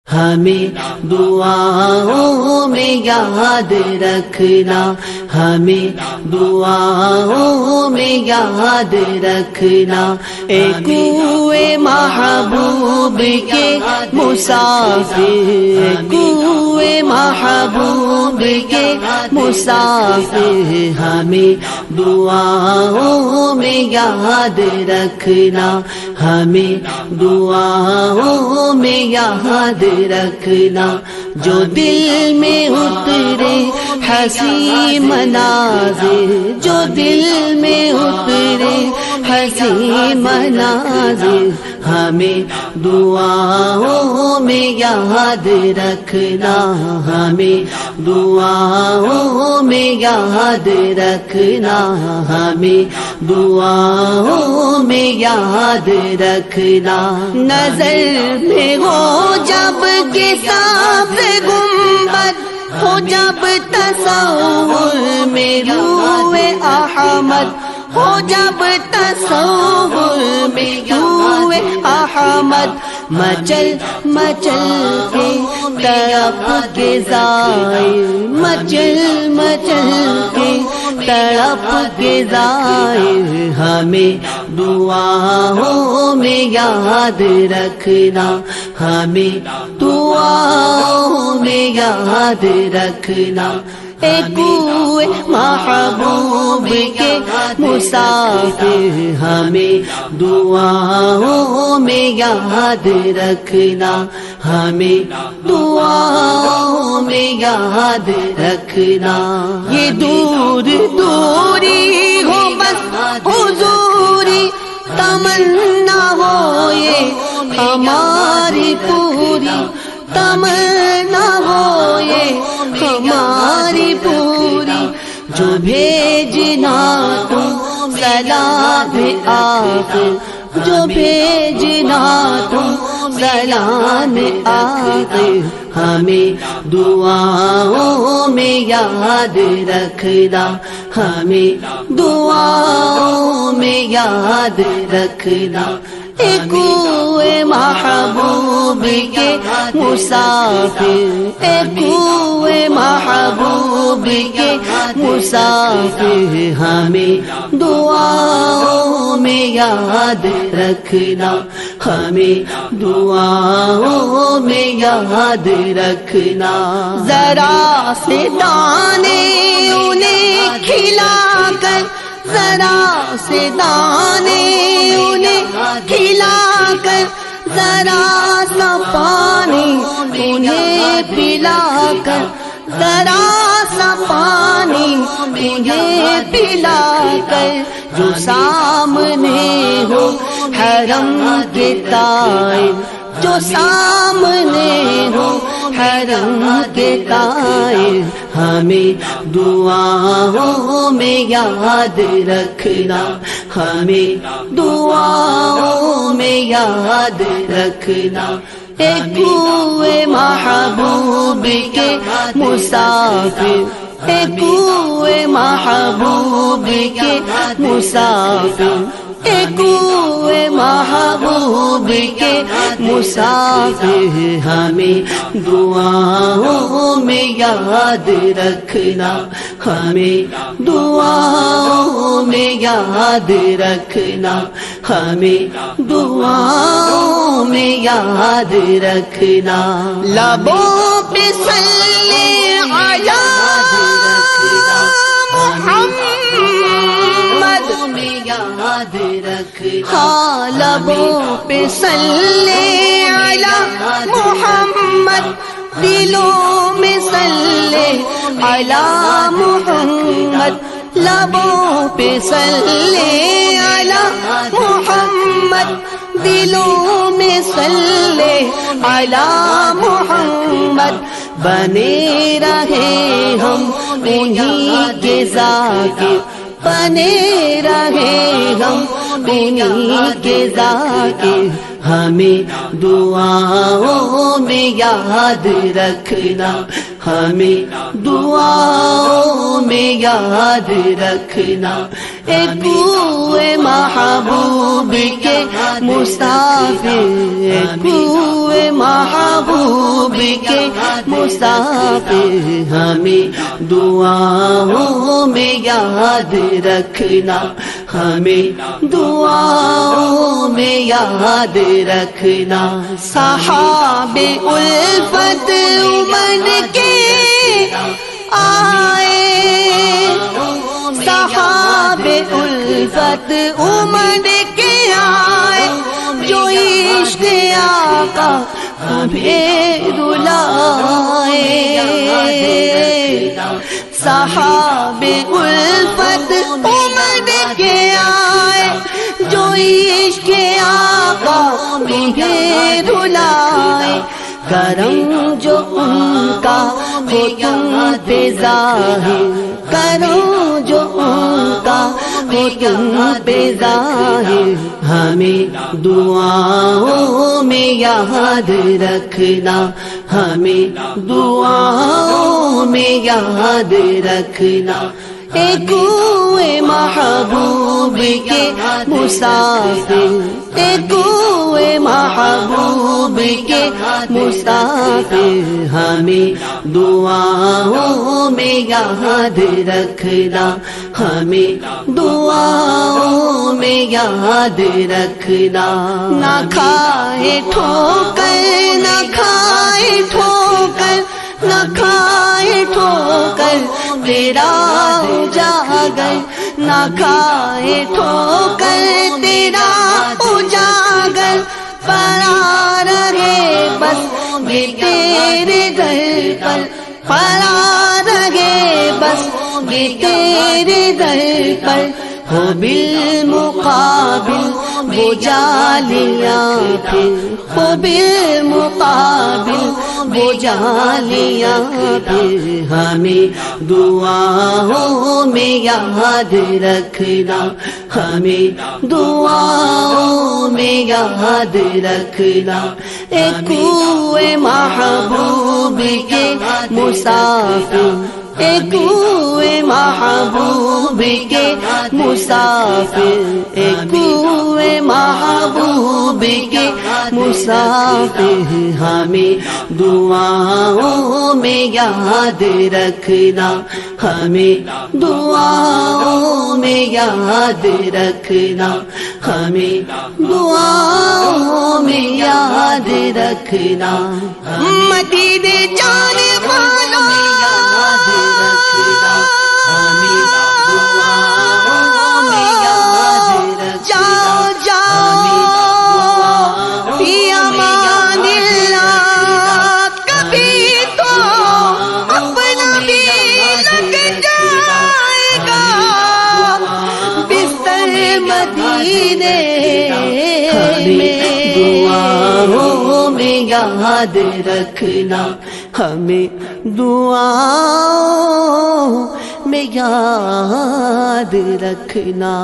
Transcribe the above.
ہمیں دعاؤں میں یاد رکھنا، ہمیں دعاؤں میں یاد رکھنا، اے کوئے محبوب کے مسافر، کوئے محبوب کے مسافر، ہمیں دعاؤں میں یاد رکھنا، ہمیں دعاؤں میں یاد رکھنا، جو دل میں اترے حسین مناظر، جو دل میں اترے حسین مناظر، ہمیں دعاؤں میں یاد رکھنا، ہمیں دعاؤں میں یاد رکھنا، ہمیں دعاؤں میں یاد رکھنا، نظر میں ہو جب کہ سانپ گنبد، ہو جب تصور میں روح احمد، ہو جب تصور میں روح احمد، مچل مچل کے تڑپ کے زائر، مچل مچل کے تڑپ کے زائر، ہمیں دعاؤں میں یاد رکھنا، ہمیں دعاؤں میں یاد رکھنا، اے کوئے محبوب کے مسافر، ہمیں دعاؤں میں یاد رکھنا، ہمیں دعاؤں میں یاد رکھنا، یہ دور دوری ہو بس حضوری تمنا ہو، یہ ہماری پوری تمنا ہو، یہ ہماری پوری، جو بھیجنا تم سلام آخر، جو بھیجنا تم سلام آخر، ہمیں دعاؤں میں یاد رکھنا، ہمیں دعاؤں میں یاد رکھنا، اے کوئے محبوب کے مسافر، اے کوئے محبوب کے مسافر، ہمیں دعاؤں میں یاد رکھنا، ہمیں دعاؤں میں یاد رکھنا، ذرا سے دانے انہیں کھلا کر، ذرا سے دانے انہیں کھلا کر، ذرا سا پانی انہیں پلا کر، ذرا سا پانی انہیں پلا کر، جو سامنے ہو حرم کے طائر، جو سامنے ہو حرم کے طائر، ہمیں دعاؤں میں یاد رکھنا، ہمیں دعاؤں میں یاد رکھنا، اے کوئے محبوب کے مسافر، اے کوئے محبوب کے مسافر، اے کوئے محبوب کے مسافر، ہمیں دعاؤں میں یاد رکھنا، ہمیں دعاؤں میں یاد رکھنا، ہمیں دعاؤں میں یاد رکھنا، لبوں پہ صلی علی یاد رکھنا، ہاں لبوں پہ صلی علی محمد، دلوں میں صلی علی محمد، لبوں پہ صلی علی محمد، دلوں میں صلی علی محمد، بنے رہے ہم انہی کے ذاکر، بنے رہے ہم انہی کے ذاکر، ہمیں دعاؤں میں یاد رکھنا، ہمیں دعاؤں میں یاد رکھنا، اے کوئے محبوب کے مسافر، اے کوئے محبوب مسافر ہمیں دعاؤں میں یاد رکھنا، ہمیں دعاؤں میں یاد رکھنا۔ صحاب الفت امن کے آئے، صحاب الفت امن کے آئے، جو عشق آقا ہمیں رلائے۔ صحاب الفت امن کے آئے، جو عشق آقا ہمیں رلائے۔ کرم جو ان کا ہو تم پہ ظاہر، کرم جو ان کا ہو تم پہ ظاہر، ہمیں دعاؤں میں یاد رکھنا، ہمیں دعاؤں میں یاد رکھنا۔ اے کوئے محبوب کے مسافر، اے کوئے محبوب کے مسافر، ہمیں دعاؤں میں یاد رکھنا، ہمیں دعاؤں میں یاد رکھنا۔ نہ کھائے ٹھوکر، نہ کھائے ٹھوکر، نہ کھائے ٹھوکر تیرا اجاگر، نہ کھائے ٹھوکر تیرا اجاگر، پڑا رہے بس یہ تیرے در پر، پڑا رہے بس یہ تیرے در پر۔ ہو بالمقابل وہ جالیاں پھر، ہو بالمقابل وہ جالیاں پھر، ہمیں دعاؤں میں یاد رکھنا، ہمیں دعاؤں میں یاد رکھنا۔ اے کوئے محبوب کے مسافر، اے کوئے محبوب کے مسافر، اے کوئے محبوب کے مسافر، ہمیں دعاؤں میں یاد رکھنا، ہمیں دعاؤں میں یاد رکھنا، ہمیں دعاؤں میں یاد رکھنا۔ مدینے جانے والوں دعاؤں میں یاد رکھنا، ہمیں دعاؤں میں یاد رکھنا۔